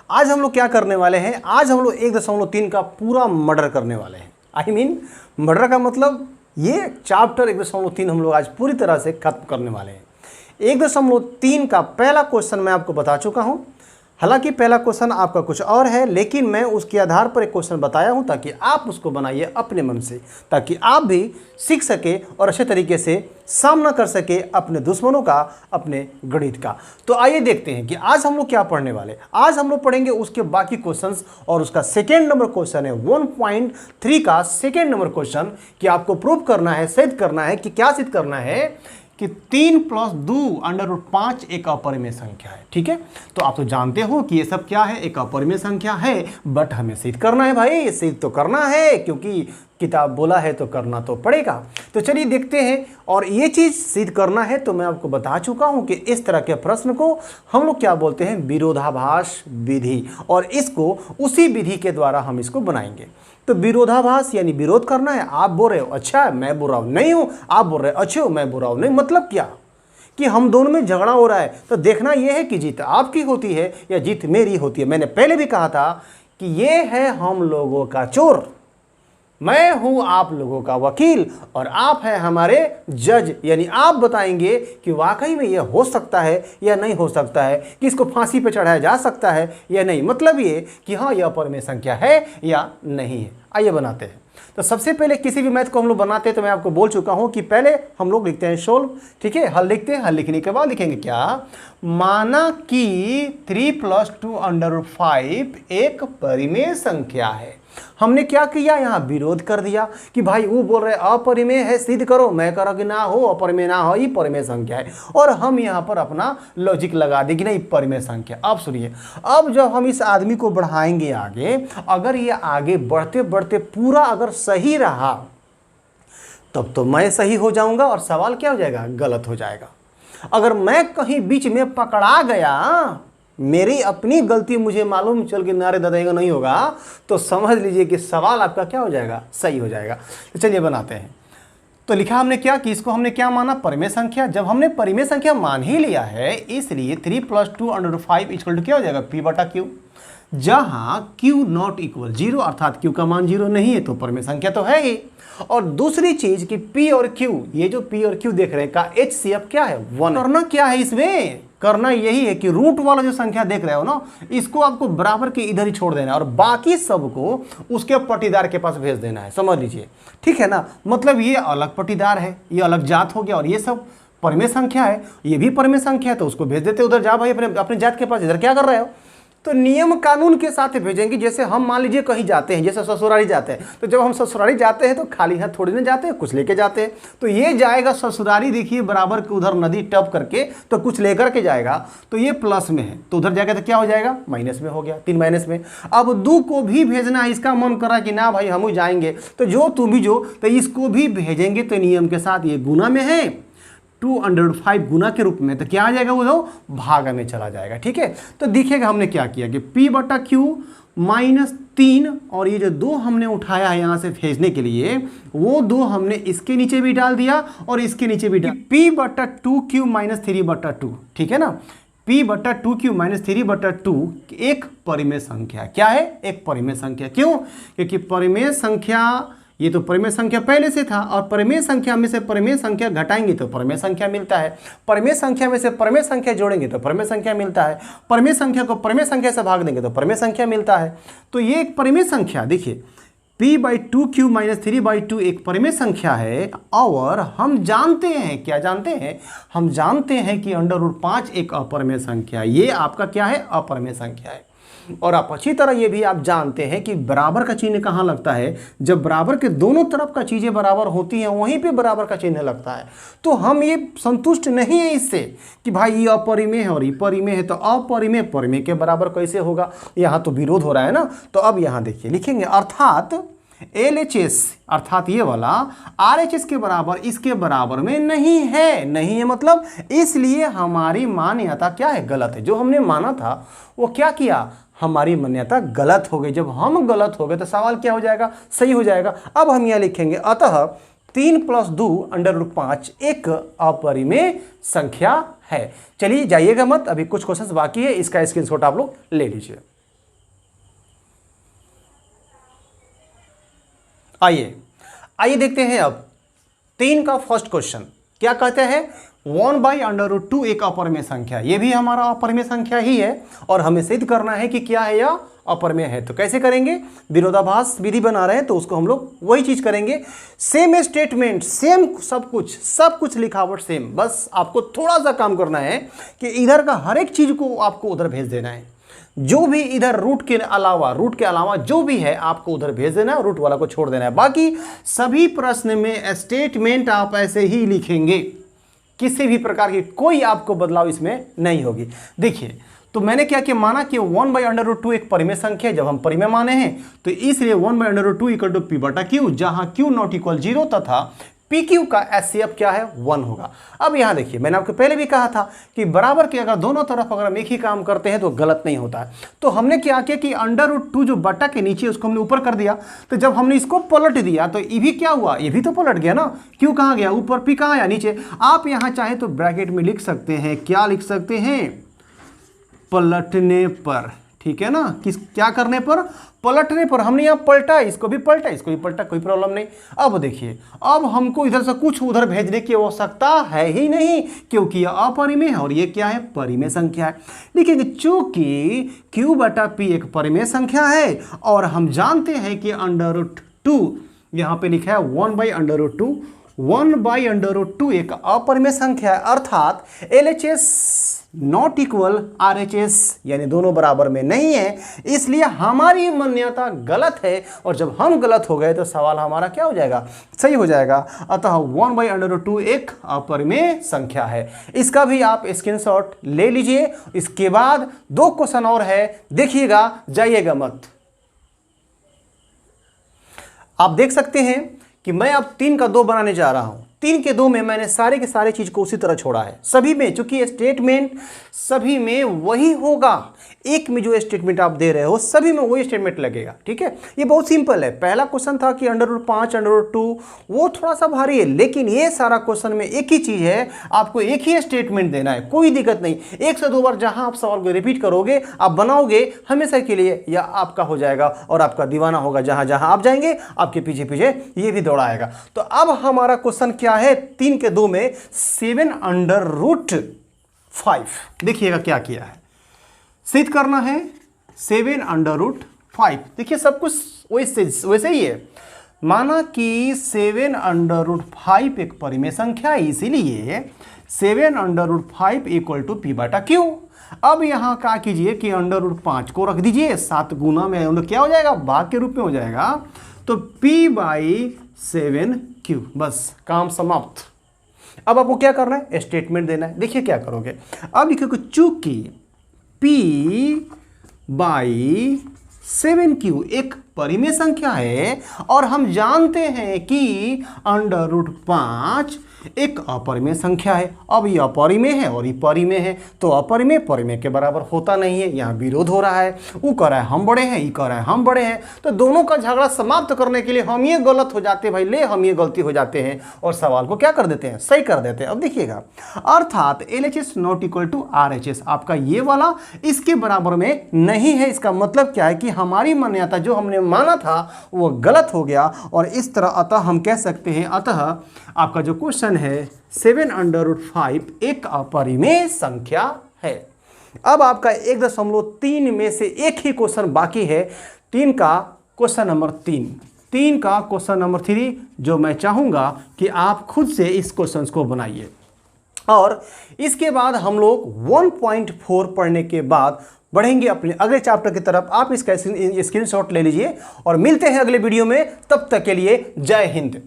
आज हम लोग क्या करने वाले हैं, आज हम लोग 1.3 का पूरा मर्डर करने वाले हैं। आई मीन मर्डर का मतलब ये चैप्टर 1.3 हम लोग आज पूरी तरह से खत्म करने वाले हैं। 1.3 का पहला क्वेश्चन मैं आपको बता चुका हूं। हालांकि पहला क्वेश्चन आपका कुछ और है, लेकिन मैं उसके आधार पर एक क्वेश्चन बताया हूं ताकि आप उसको बनाइए अपने मन से, ताकि आप भी सीख सके और अच्छे तरीके से सामना कर सके अपने दुश्मनों का, अपने गणित का। तो आइए देखते हैं कि आज हम लोग क्या पढ़ने वाले। आज हम लोग पढ़ेंगे उसके बाकी क्वेश्चंस और उसका सेकेंड नंबर क्वेश्चन है 1.3 का सेकेंड नंबर क्वेश्चन कि आपको प्रूव करना है, सिद्ध करना है कि क्या सिद्ध करना है कि 3 + 2√5 एक अपरिमेय संख्या है। ठीक है, तो आप तो जानते हो कि ये सब क्या है, एक अपरिमेय संख्या है, बट हमें सिद्ध करना है भाई, सिद्ध तो करना है क्योंकि किताब बोला है तो करना तो पड़ेगा। तो चलिए देखते हैं, और ये चीज़ सिद्ध करना है तो मैं आपको बता चुका हूं कि इस तरह के प्रश्न को हम लोग क्या बोलते हैं, विरोधाभास विधि, और इसको उसी विधि के द्वारा हम इसको बनाएंगे। तो विरोधाभास यानी विरोध करना है। आप बोल रहे हो अच्छा है, मैं बुरा नहीं हूं, आप बोल रहे हो अच्छे हो, मैं बुरा हूं नहीं, मतलब क्या कि हम दोनों में झगड़ा हो रहा है। तो देखना यह है कि जीत आपकी होती है या जीत मेरी होती है। मैंने पहले भी कहा था कि ये है हम लोगों का चोर, मैं हूं आप लोगों का वकील और आप हैं हमारे जज, यानी आप बताएंगे कि वाकई में यह हो सकता है या नहीं हो सकता है, कि इसको फांसी पे चढ़ाया जा सकता है या नहीं, मतलब ये कि हाँ यह अपरिमेय संख्या है या नहीं है। आइए बनाते हैं। तो सबसे पहले किसी भी मैथ को हम लोग बनाते हैं तो मैं आपको बोल चुका हूं कि पहले हम लोग लिखते हैं सोल्व। ठीक है, हल लिखते हैं, हल लिखने के बाद लिखेंगे क्या, माना कि 3 + 2√5 एक परिमेय संख्या है। हमने क्या किया, यहाँ विरोध कर दिया कि भाई वो बोल रहे अपरिमेय है, सिद्ध करो, मैं कह रहा कि ना हो, अपरिमेय ना हो, ये परिमेय संख्या है, और हम यहाँ पर अपना लॉजिक लगा दें कि नहीं परिमेय संख्या। अब सुनिए, अब जब हम इस आदमी को बढ़ाएंगे आगे, अगर ये आगे बढ़ते बढ़ते पूरा अगर सही रहा तब तो मैं सही हो जाऊंगा और सवाल क्या हो जाएगा, गलत हो जाएगा। अगर मैं कहीं बीच में पकड़ा गया, मेरी अपनी गलती मुझे मालूम चल के नारे दादेगा नहीं होगा, तो समझ लीजिए कि सवाल आपका क्या हो जाएगा, सही हो जाएगा। तो चलिए बनाते हैं। तो लिखा हमने क्या कि इसको हमने क्या माना, परिमेय संख्या। जब हमने परिमेय संख्या मान ही लिया है, इसलिए 3 + 2√5 = क्या हो जाएगा, p/q। जहां q ≠ 0 अर्थात q का मान 0 नहीं है तो परिमेय संख्या तो है ही। और दूसरी चीज कि p और q, ये जो p और q देख रहे हैं का HCF क्या है, 1। करना क्या है इसमें, करना यही है कि रूट वाला जो संख्या देख रहे हो ना, इसको आपको बराबर के इधर ही छोड़ देना है और बाकी सबको उसके पट्टीदार के पास भेज देना है, समझ लीजिए। ठीक है ना, मतलब ये अलग पट्टीदार है, ये अलग जात हो गया, और ये सब परिमेय संख्या है, ये भी परिमेय संख्या है, तो उसको भेज देते उधर, जा भाई अपने जात के पास, इधर क्या कर रहे हो। तो नियम कानून के साथ भेजेंगे। जैसे हम मान लीजिए कहीं जाते हैं, जैसे ससुराली जाते हैं, तो जब हम ससुराली जाते हैं तो खाली हाथ थोड़ी ना जाते हैं, कुछ लेके जाते हैं। तो ये जाएगा ससुराली, देखिए बराबर के उधर नदी टप करके, तो कुछ लेकर के जाएगा, तो ये प्लस में है, तो उधर जाएगा तो क्या हो जाएगा, माइनस में हो गया, 3 माइनस में। अब 2 को भी भेजना है, इसका मन कर रहा है कि ना भाई हम जाएंगे, तो जो तुम भी जो, तो इसको भी भेजेंगे, तो नियम के साथ ये गुना में है, 2/5 गुना के रूप में, तो क्या आ जाएगा, वो भागा में चला जाएगा। ठीक है, तो देखिएगा हमने क्या किया कि p/q -3, और ये जो 2 हमने उठाया है यहाँ से भेजने के लिए, वो 2 हमने इसके नीचे भी डाल दिया और इसके नीचे भी डाल, p/2q -3/2। ठीक है ना, p/2q -3/2 एक परिमेय संख्या क्या है, एक परिमेय संख्या। क्यों, क्योंकि परिमेय संख्या, ये तो परिमेय संख्या पहले से था, और परिमेय संख्या में से परिमेय संख्या घटाएंगे तो परिमेय संख्या मिलता है, परिमेय संख्या में से परिमेय संख्या जोड़ेंगे तो परिमेय संख्या मिलता है, परिमेय संख्या को परिमेय संख्या से भाग देंगे तो परिमेय संख्या मिलता है। तो ये एक परिमेय संख्या, देखिए p/2q -3/2 एक परिमेय संख्या है, और हम जानते हैं, क्या जानते हैं, हम जानते हैं कि √5 एक अपरिमेय संख्या, ये आपका क्या है, अपरिमेय संख्या है। और आप अच्छी तरह ये भी आप जानते हैं कि बराबर का चिन्ह कहाँ लगता है, जब बराबर के दोनों तरफ का चीज़ें बराबर होती हैं वहीं पे बराबर का चिन्ह लगता है। तो हम ये संतुष्ट नहीं है इससे कि भाई ये अपरिमेय है और ये परिमेय है, तो अपरिमेय परिमेय के बराबर कैसे होगा, यहाँ तो विरोध हो रहा है ना। तो अब यहाँ देखिए लिखेंगे, अर्थात LHS अर्थात ये वाला RHS के बराबर इसके बराबर में नहीं है, नहीं है मतलब, इसलिए हमारी मान्यता क्या है, गलत है। जो हमने माना था वो क्या किया, हमारी मान्यता गलत हो गई। जब हम गलत हो गए तो सवाल क्या हो जाएगा, सही हो जाएगा। अब हम यहाँ लिखेंगे, अतः 3 + 2√5 एक अपरिमेय संख्या है। चलिए जाइएगा मत, अभी कुछ क्वेश्चन बाकी है, इसका स्क्रीनशॉट आप लोग ले लीजिए। आइए देखते हैं अब 3 का फर्स्ट क्वेश्चन क्या कहते हैं। 1/√2 एक अपरिमेय संख्या, ये भी हमारा अपरिमेय संख्या ही है और हमें सिद्ध करना है कि क्या है या अपरिमेय है। तो कैसे करेंगे, विरोधाभास विधि बना रहे हैं तो उसको हम लोग वही चीज करेंगे। सेम स्टेटमेंट, सेम सब कुछ लिखावट सेम, बस आपको थोड़ा सा काम करना है कि इधर का हर एक चीज को आपको उधर भेज देना है। जो भी इधर रूट के अलावा जो भी है आपको उधर भेज देना है, रूट वाला को छोड़ देना है। बाकी सभी प्रश्न में स्टेटमेंट आप ऐसे ही लिखेंगे, किसी भी प्रकार की कोई आपको बदलाव इसमें नहीं होगी। देखिए तो मैंने क्या किया, माना कि 1/√2 एक परिमेय संख्या है। जब हम परिमेय माने हैं तो इसलिए 1/√2 = p/q, जहां q ≠ 0 तथा PQ का HCF क्या है 1 होगा। अब यहां देखिए मैंने आपको पहले भी कहा था कि बराबर के अगर दोनों तरफ अगर हम एक ही काम करते हैं तो गलत नहीं होता है। तो हमने क्या किया कि √2 जो बटा के नीचे उसको हमने ऊपर कर दिया। तो जब हमने इसको पलट दिया तो ये भी क्या हुआ, ये भी तो पलट गया ना। Q कहाँ गया ऊपर, P कहाँ आया नीचे। आप यहां चाहे तो ब्रैकेट में लिख सकते हैं, क्या लिख सकते हैं, पलटने पर, ठीक है ना। क्या करने पर, पलटने पर। हमने यहाँ पलटा, इसको भी पलटा, इसको भी पलटा, कोई प्रॉब्लम नहीं। अब देखिए अब हमको इधर से कुछ उधर भेजने की आवश्यकता है ही नहीं, क्योंकि यह अपरिमेय है और ये क्या है, परिमेय संख्या है। देखिए चूंकि q/p एक परिमेय संख्या है और हम जानते हैं कि √2 यहाँ पे लिखा है 1/√2, 1/√2 एक अपरिमेय संख्या है, अर्थात LHS नॉट इक्वल RHS, यानी दोनों बराबर में नहीं है। इसलिए हमारी मान्यता गलत है और जब हम गलत हो गए तो सवाल हमारा क्या हो जाएगा, सही हो जाएगा। अतः 1/√2 एक अपरिमेय संख्या है। इसका भी आप स्क्रीनशॉट ले लीजिए। इसके बाद 2 क्वेश्चन और है, देखिएगा, जाइएगा मत। आप देख सकते हैं कि मैं अब 3 का 2 बनाने जा रहा हूं। 3 के 2 में मैंने सारे के सारे चीज को उसी तरह छोड़ा है। सभी में, चूंकि स्टेटमेंट सभी में वही होगा, एक में जो स्टेटमेंट आप दे रहे हो सभी में वही स्टेटमेंट लगेगा, ठीक है। ये बहुत सिंपल है। पहला क्वेश्चन था कि √5 √2, वो थोड़ा सा भारी है, लेकिन ये सारा क्वेश्चन में एक ही चीज है, आपको एक ही स्टेटमेंट देना है, कोई दिक्कत नहीं। 1 से 2 बार जहां आप सवाल को रिपीट करोगे, आप बनाओगे, हमेशा के लिए यह आपका हो जाएगा और आपका दीवाना होगा। जहां जहां आप जाएंगे आपके पीछे पीछे ये भी दौड़ाएगा। तो अब हमारा क्वेश्चन क्या है, 3 के 2 में 7√5। देखिएगा क्या किया है, सिद्ध करना है 7√5। देखिए सब कुछ वैसे ही है। माना कि 7√5 एक परिमेय संख्या है, इसीलिए 7√5 = p/q। अब यहां क्या कीजिए कि √5 को रख दीजिए, 7 गुना में क्या हो जाएगा, भाग के रूप में हो जाएगा। तो p/7q, बस काम समाप्त। अब आपको क्या करना है, स्टेटमेंट देना है। देखिए क्या करोगे, अब लिखोगे चूंकि p/7q एक परिमेय संख्या है और हम जानते हैं कि √5 एक अपरिमेय संख्या है। अब ये अपरिमेय है और ये परिमेय है, तो अपरिमेय परिमेय के बराबर होता नहीं है। यहाँ विरोध हो रहा है, वो कह रहा है हम बड़े हैं, ये कह रहा है हम बड़े हैं। तो दोनों का झगड़ा समाप्त करने के लिए हम ये गलत हो जाते हैं, भाई ले हम ये गलती हो जाते हैं और सवाल को क्या कर देते हैं, सही कर देते हैं। अब देखिएगा, अर्थात LHS not equal to RHS, आपका ये वाला इसके बराबर में नहीं है। इसका मतलब क्या है कि हमारी मान्यता जो हमने माना था वो गलत हो गया और इस तरह अतः हम कह सकते हैं, अतः आपका जो क्वेश्चन है 7√5 एक अपरिमेय संख्या है। अब आपका 1.3 में से एक ही क्वेश्चन बाकी है, 3 का क्वेश्चन नंबर 3 का क्वेश्चन नंबर 3, जो मैं चाहूंगा कि आप खुद से इस क्वेश्चन को बनाइए और इसके बाद हम लोग 1.4 पढ़ने के बाद बढ़ेंगे अपने अगले चैप्टर की तरफ। आप इसका स्क्रीनशॉट ले लीजिए और मिलते हैं अगले वीडियो में। तब तक के लिए जय हिंद।